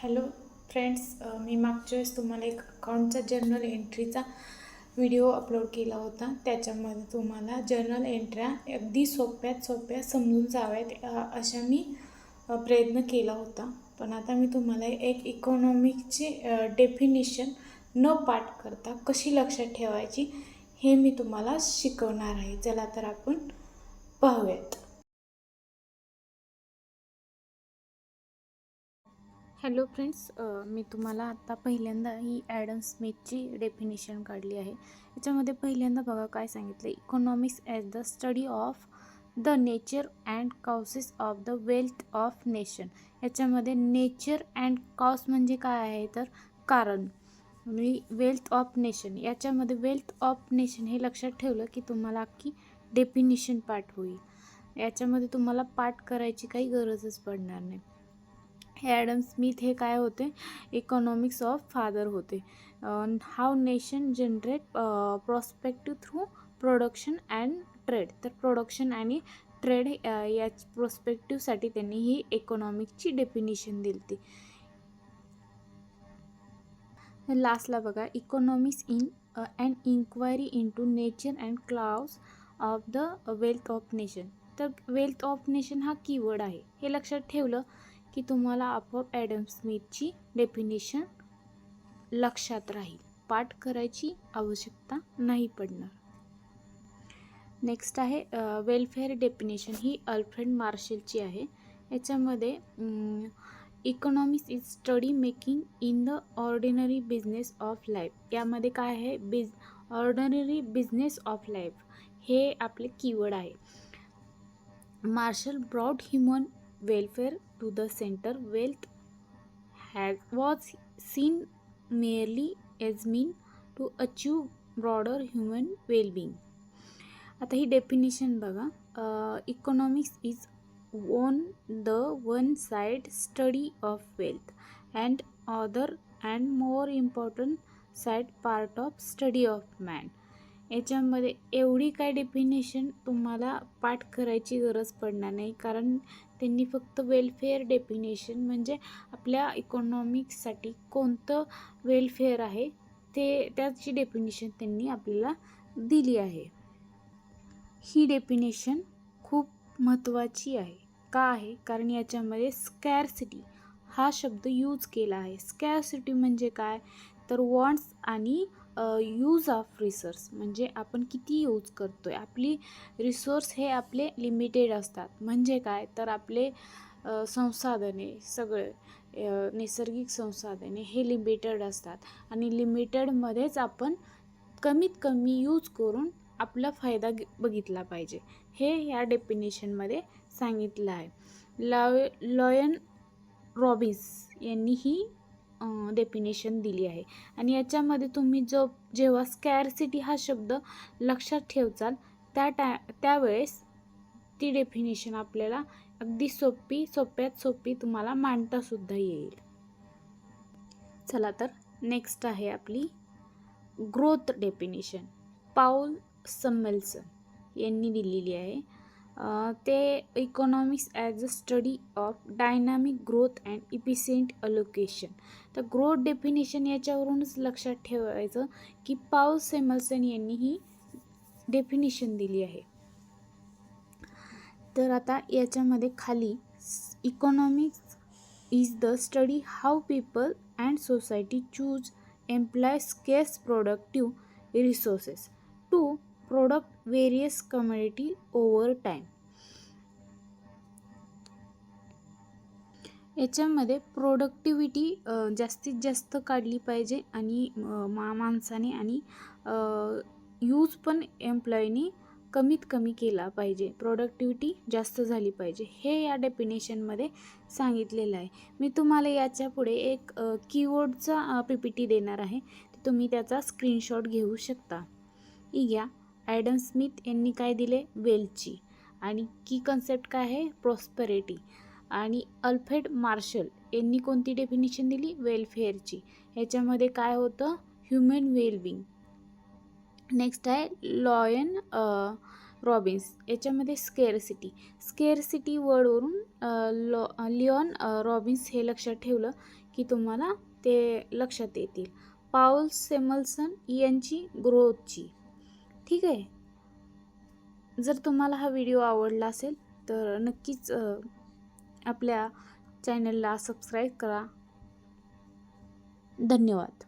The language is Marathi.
हॅलो फ्रेंड्स, मी मागच्या वेळेस तुम्हाला एक अकाउंटचा जर्नल एंट्रीचा व्हिडिओ अपलोड केला होता. त्याच्यामध्ये तुम्हाला जर्नल एंट्र्या अगदी सोप्यात सोप्या समजून जाव्यात अशा मी प्रयत्न केला होता. पण आता मी तुम्हाला एक इकॉनॉमिकची डेफिनिशन न पाठ करता कशी लक्षात ठेवायची हे मी तुम्हाला शिकवणार आहे. चला तर आपण पाहूयात. हॅलो फ्रेंड्स, मी तुम्हाला आता पहिल्यांदा ही ॲडम स्मिथची डेफिनेशन काढली आहे. याच्यामध्ये पहिल्यांदा बघा काय सांगितलं, economics as the study of the nature and causes of the wealth of nation. याच्यामध्ये नेचर अँड कॉज म्हणजे काय आहे तर कारण, आणि वेल्थ ऑफ नेशन. याच्यामध्ये वेल्थ ऑफ नेशन हे लक्षात ठेवलं की तुम्हाला अख्खी डेफिनेशन पाठ होईल. याच्यामध्ये तुम्हाला पाठ करायची काही गरजच पडणार नाही. ॲडम स्मिथ हे काय होते, इकॉनॉमिक्स ऑफ फादर होते. How nation generate prospective through production and trade. तर प्रोडक्शन आणि ट्रेड या प्रोस्पेक्टिव्हसाठी त्यांनी ही इकॉनॉमिक्सची डेफिनेशन दिली होती. लास्टला बघा, economics in and inquiry into nature and causes of the wealth of nation. तर वेल्थ ऑफ नेशन हा कीवर्ड आहे. हे लक्षात ठेवलं की तुम्हाला आपोआप ॲडम स्मिथची डेफिनेशन लक्षात राहील. पाठ करायची आवश्यकता नाही पडणार. नेक्स्ट आहे वेलफेअर डेफिनेशन. ही अल्फ्रेड मार्शलची आहे. याच्यामध्ये economics is study making in the ordinary business of life. यामध्ये काय आहे, ऑर्डिनरी बिझनेस ऑफ लाईफ हे आपले कीवर्ड आहे. Marshall broad human welfare to the center. Wealth was seen merely as mean to achieve broader human well-being. आता ही डेफिनेशन बघा, economics is on the one side study of wealth and other and more important side part of study of man. याच्यामध्ये एवढी काय डेफिनेशन तुम्हाला पाठ करायची गरज पडणार नाही, कारण त्यांनी फक्त वेलफेअर डेफिनेशन म्हणजे आपल्या इकॉनॉमिक्ससाठी कोणतं वेलफेअर आहे ते त्याची डेफिनेशन त्यांनी आपल्याला दिली आहे. ही डेफिनेशन खूप महत्त्वाची आहे. का आहे, कारण याच्यामध्ये स्कॅरसिटी हा शब्द यूज केला आहे. स्कॅरसिटी म्हणजे काय तर वॉन्ट्स आणि यूज ऑफ रिसोर्स, म्हणजे आपण किती यूज करतोय. आपली रिसोर्स हे आपले लिमिटेड असतात. म्हणजे काय तर आपले संसाधने सगळे नैसर्गिक संसाधने हे लिमिटेड असतात आणि लिमिटेडमध्येच आपण कमीत कमी यूज करून आपला फायदा बघितला पाहिजे. हे या डेफिनेशनमध्ये सांगितलं आहे. लॉयन रॉबिन्स यांनी ही डेफिनेशन दिली आहे. आणि याच्यामध्ये तुम्ही जेव्हा स्कॅरसिटी हा शब्द लक्षात ठेवचाल त्यावेळेस ती डेफिनेशन आपल्याला अगदी सोप्यात सोपी तुम्हाला मांडतासुद्धा येईल. चला तर नेक्स्ट आहे आपली ग्रोथ डेफिनेशन. पाऊल सममेल्सन यांनी दिलेली आहे. ते economics as a study of dynamic growth and efficient allocation. तर ग्रोथ डेफिनेशन याच्यावरूनच लक्षात ठेवायचं की पाऊल सममेल्सन यांनी ही डेफिनेशन दिली आहे. तर आता याच्यामध्ये खाली economics is the study how people and society choose employ scarce productive resources to product various commodity over time. याच्यामध्ये प्रोडक्टिव्हिटी जास्तीत जास्त काढली पाहिजे आणि माणसाने आणि यूज पण एम्प्लॉयनी कमीत कमी केला पाहिजे. प्रोडक्टिव्हिटी जास्त झाली पाहिजे हे या डेफिनेशनमध्ये सांगितलेलं आहे. मी तुम्हाला याच्या पुढे एक कीवर्डचा PPT देणार आहे. तुम्ही त्याचा स्क्रीनशॉट घेऊ शकता. या ॲडम स्मिथ यांनी काय दिले, वेल्थची, आणि की कन्सेप्ट काय आहे, प्रॉस्पेरिटी. आणि अल्फ्रेड मार्शल यांनी कोणती डेफिनेशन दिली, वेलफेअरची. ह्याच्यामध्ये काय होतं, ह्युमन वेलबिंग. नेक्स्ट आहे लॉयन रॉबिन्स. याच्यामध्ये स्केअरसिटी वर्डवरून लिओन रॉबिन्स हे लक्षात ठेवलं की तुम्हाला ते लक्षात येतील. पाऊल सेमल्सन यांची ग्रोथची. ठीक आहे. जर तुम्हाला हा व्हिडिओ आवडला असेल तर नक्कीच आपल्या चॅनलला सबस्क्राईब करा. धन्यवाद.